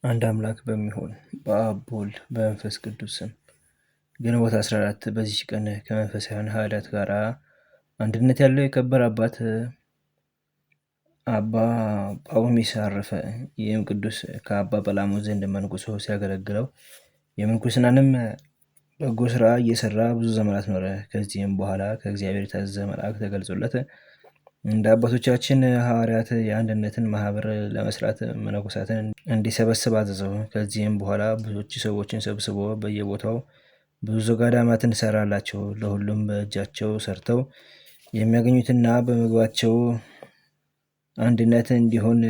አንድ አምላክ በሚሆን በአብ በወልድ በመንፈስ ቅዱስ ስም ግንቦት 14 በዚች ቀን ከመንፈሳውያን ኃይላት ጋር አንድነት ያለው የከበረ አባት አባ ጳውሜስ አረፈ። ይህም ቅዱስ ከአባ ጰላሞን ዘንድ መንኩሶ ሲያገለግለው የምንኩስናንም በጎ ስራ እየሰራ ብዙ ዘመናት ኖረ። ከዚህም በኋላ ከእግዚአብሔር የታዘዘ መልአክ ተገልጾለት እንደ አባቶቻችን ሐዋርያት የአንድነትን ማህበር ለመስራት መነኮሳትን እንዲሰበስብ አዘዘው። ከዚህም በኋላ ብዙዎች ሰዎችን ሰብስቦ በየቦታው ብዙ ገዳማትን ሰራላቸው። ለሁሉም በእጃቸው ሰርተው የሚያገኙትና በምግባቸው አንድነት እንዲሆን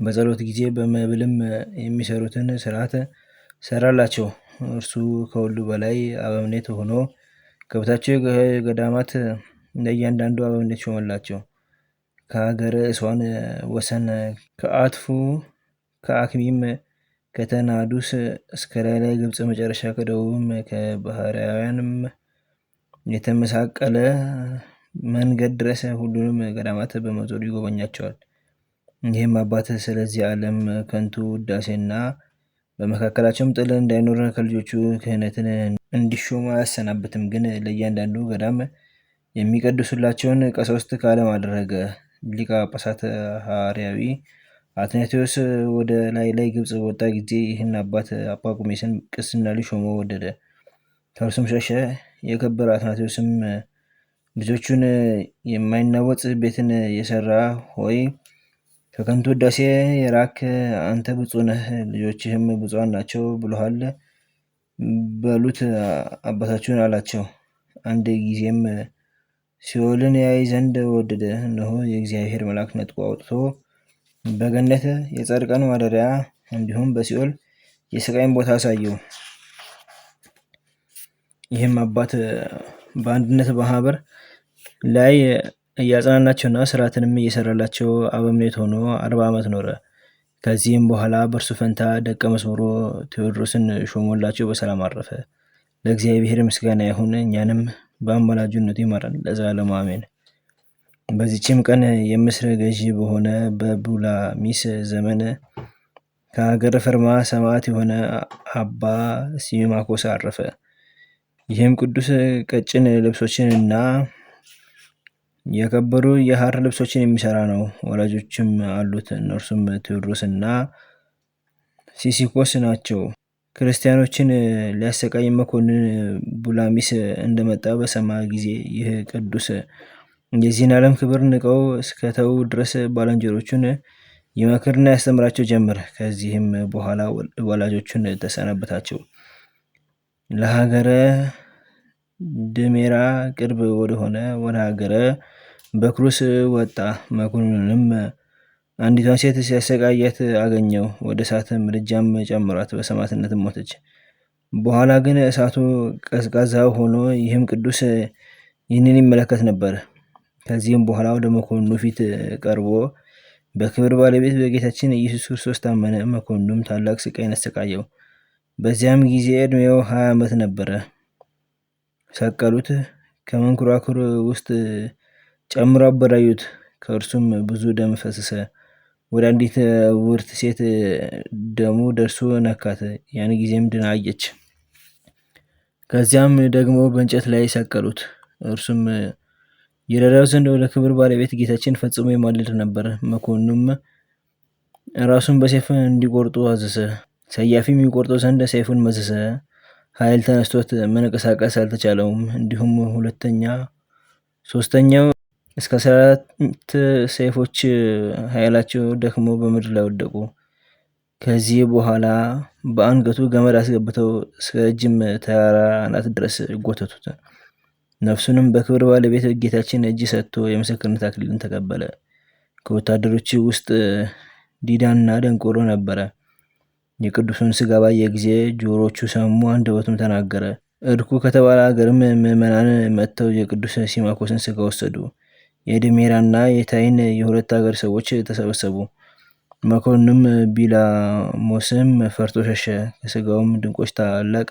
በጸሎት ጊዜ በመብልም የሚሰሩትን ስርዓት ሰራላቸው። እርሱ ከሁሉ በላይ አበምኔት ሆኖ ከበታቸው ገዳማት ለእያንዳንዱ አበምኔት ሾመላቸው። ከሀገረ እሷን ወሰን ከአትፉ ከአክሚም ከተናዱስ እስከ ላይ ግብፅ መጨረሻ ከደቡብም ከባህራውያንም የተመሳቀለ መንገድ ድረስ ሁሉንም ገዳማት በመዞር ይጎበኛቸዋል። ይህም አባት ስለዚህ ዓለም ከንቱ ውዳሴና በመካከላቸውም ጥል እንዳይኖር ከልጆቹ ክህነትን እንዲሾሙ አያሰናብትም። ግን ለእያንዳንዱ ገዳም የሚቀድሱላቸውን ቀሳውስት ከዓለም አደረገ። ሊቀ ጳጳሳት ሐዋርያዊ አትናቴዎስ ወደ ላይ ግብፅ በወጣ ጊዜ ይህን አባት አባ ጳውሜስን ቅስና ሊሾመው ወደደ። ከእርሱም ሸሸ። የከበረ አትናቴዎስም ልጆቹን የማይናወጥ ቤትን የሰራ ሆይ ከከንቱ ውዳሴ የራክ አንተ ብፁዕ ነህ፣ ልጆችህም ብፁዓን ናቸው ብሎሃል በሉት አባታችሁን አላቸው። አንድ ጊዜም ሲኦልን ያይ ዘንድ ወደደ። እነሆ የእግዚአብሔር መልአክ ነጥቆ አውጥቶ በገነት የጻድቃን ማደሪያ እንዲሁም በሲኦል የስቃይን ቦታ አሳየው። ይህም አባት በአንድነት ማህበር ላይ እያጽናናቸውና ስርዓትንም እየሰራላቸው አበምኔት ሆኖ 40 ዓመት ኖረ። ከዚህም በኋላ በእርሱ ፈንታ ደቀ መዝሙሩ ቴዎድሮስን ሾሞላቸው በሰላም አረፈ። ለእግዚአብሔር ምስጋና ይሁን፣ እኛንም በአማላጅነቱ ይማረን ለዘላለሙ አሜን። በዚችም ቀን የምስር ገዢ በሆነ በቡላሚስ ዘመን ከሀገረ ፈርማ ሰማዕት የሆነ አባ ሲማኮስ አረፈ። ይህም ቅዱስ ቀጭን ልብሶችን እና የከበሩ የሐር ልብሶችን የሚሰራ ነው። ወላጆችም አሉት። እነርሱም ቴዎድሮስ እና ሲሲኮስ ናቸው። ክርስቲያኖችን ሊያሰቃይ መኮንን ቡላሚስ እንደመጣ በሰማ ጊዜ ይህ ቅዱስ የዚህን ዓለም ክብር ንቀው እስከተው ድረስ ባልንጀሮቹን ይመክርና ያስተምራቸው ጀመር። ከዚህም በኋላ ወላጆቹን ተሰናበታቸው። ለሀገረ ድሜራ ቅርብ ወደሆነ ወደ ሀገረ በክሩስ ወጣ። መኮንኑንም አንዲቷን ሴት ሲያሰቃያት አገኘው። ወደ እሳት ምድጃም ጨምሯት በሰማዕትነትም ሞተች። በኋላ ግን እሳቱ ቀዝቃዛ ሆኖ ይህም ቅዱስ ይህንን ይመለከት ነበር። ከዚህም በኋላ ወደ መኮንኑ ፊት ቀርቦ በክብር ባለቤት በጌታችን ኢየሱስ ክርስቶስ ታመነ። መኮንኑም ታላቅ ስቃይን አሰቃየው። በዚያም ጊዜ ዕድሜው 20 ዓመት ነበረ። ሰቀሉት። ከመንኮራኩር ውስጥ ጨምሮ አበራዩት። ከእርሱም ብዙ ደም ፈሰሰ። ወደ አንዲት ውርት ሴት ደሙ ደርሶ ነካት። ያን ጊዜም ድና አየች። ከዚያም ደግሞ በእንጨት ላይ ሰቀሉት። እርሱም ይረዳው ዘንድ ወደ ክብር ባለቤት ጌታችን ፈጽሞ ይማልድ ነበር። መኮንኑም ራሱን በሰይፍ እንዲቆርጡ አዘዘ። ሰያፊም የሚቆርጠው ዘንድ ሰይፉን መዘዘ። ኃይል ተነስቶት መንቀሳቀስ አልተቻለውም። እንዲሁም ሶስተኛው እስከ 14 ሰይፎች ኃይላቸው ደክሞ በምድር ላይ ወደቁ። ከዚህ በኋላ በአንገቱ ገመድ አስገብተው እስከ ረጅም ተራራ አናት ድረስ ጎተቱት። ነፍሱንም በክብር ባለቤት ጌታችን እጅ ሰጥቶ የምስክርነት አክሊልን ተቀበለ። ከወታደሮች ውስጥ ዲዳና ደንቆሮ ነበረ። የቅዱሱን ስጋ ባየ ጊዜ ጆሮቹ ሰሙ፣ አንደበቱም ተናገረ። እድኩ ከተባለ ሀገርም ምዕመናን መጥተው የቅዱስ ሲማኮስን ስጋ ወሰዱ። የድሜራና የታይን የሁለት ሀገር ሰዎች ተሰበሰቡ። መኮንኑም ቢላሞስም ፈርቶ ሸሸ። ከስጋውም ድንቆች ታላቅ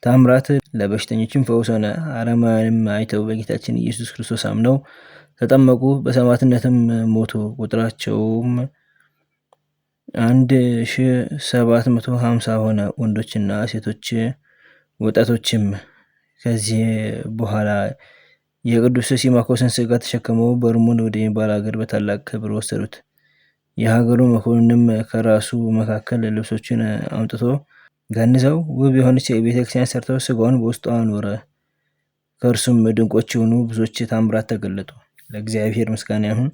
ታምራት ለበሽተኞችም ፈውስ ሆነ። አረማውያንም አይተው በጌታችን ኢየሱስ ክርስቶስ አምነው ተጠመቁ። በሰማዕትነትም ሞቱ። ቁጥራቸውም 1750 ሆነ። ወንዶችና ሴቶች ወጣቶችም ከዚህ በኋላ የቅዱስ ሲማኮስን ስጋ ተሸክመው በርሙን ወደሚባል ሀገር በታላቅ ክብር ወሰዱት። የሀገሩ መኮንንም ከራሱ መካከል ልብሶችን አምጥቶ ገንዘው ውብ የሆነች ቤተክርስቲያን ሰርተው ስጋውን በውስጡ አኖረ። ከእርሱም ድንቆች የሆኑ ብዙዎች ታምራት ተገለጡ። ለእግዚአብሔር ምስጋና ይሁን።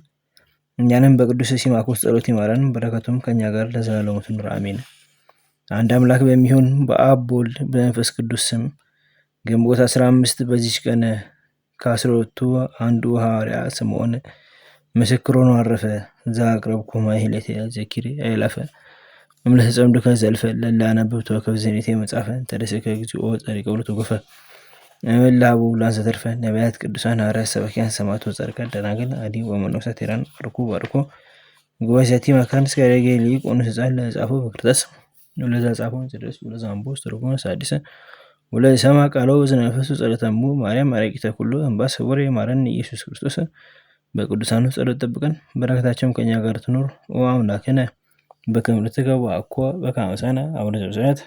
እኛንም በቅዱስ ሲማኮስ ጸሎት ይማረን፣ በረከቱም ከኛ ጋር ለዘላለሙ ትኑር አሜን። አንድ አምላክ በሚሆን በአብ በወልድ በመንፈስ ቅዱስ ስም ግንቦት 15 በዚች ቀን ከ12ቱ አንዱ ሐዋርያ ስምዖን ምስክር ሆኖ አረፈ። ዘአቅረብኩ ማሕሌተ ዘኪሬ አእላፈ እምለተጸምዱከ ዘልፈ ለላነብብ ተወከፍ ዘኔቴ መጻፈ ተደሰከ እግዚኦ ጸሪቀ ብሎ ተጎፈ እምላቡ ላንሰ ተርፈ ነቢያት ቅዱሳን ሐዋርያት ሰባኪያን ሰማዕታት ወጻድቃን ደናግል አዲ ወመነኮሳት ሄራን ባርኩ ጉባኤያቲ መካን እስከ ያደገ ሊቅ ኦንስ ህፃን ለጻፎ በክርታስ ወለዛ ጻፎ ጽድስ ወለዛ አምቦ ስተርጎመ ሳዲሰ ወለዛ ሰማ ቃለው በዝነፈሱ ጸሎተሙ ማርያም አረቂተ ኩሉ እንባስ ወሬ ማረን ኢየሱስ ክርስቶስ። በቅዱሳኑ ጸሎት ጠብቀን በረከታቸውም ከኛ ጋር ትኖር። ኦ አምላክነ በከመ ትገባ እኮ በከመ ሰነ አቡነ ዘበሰማያት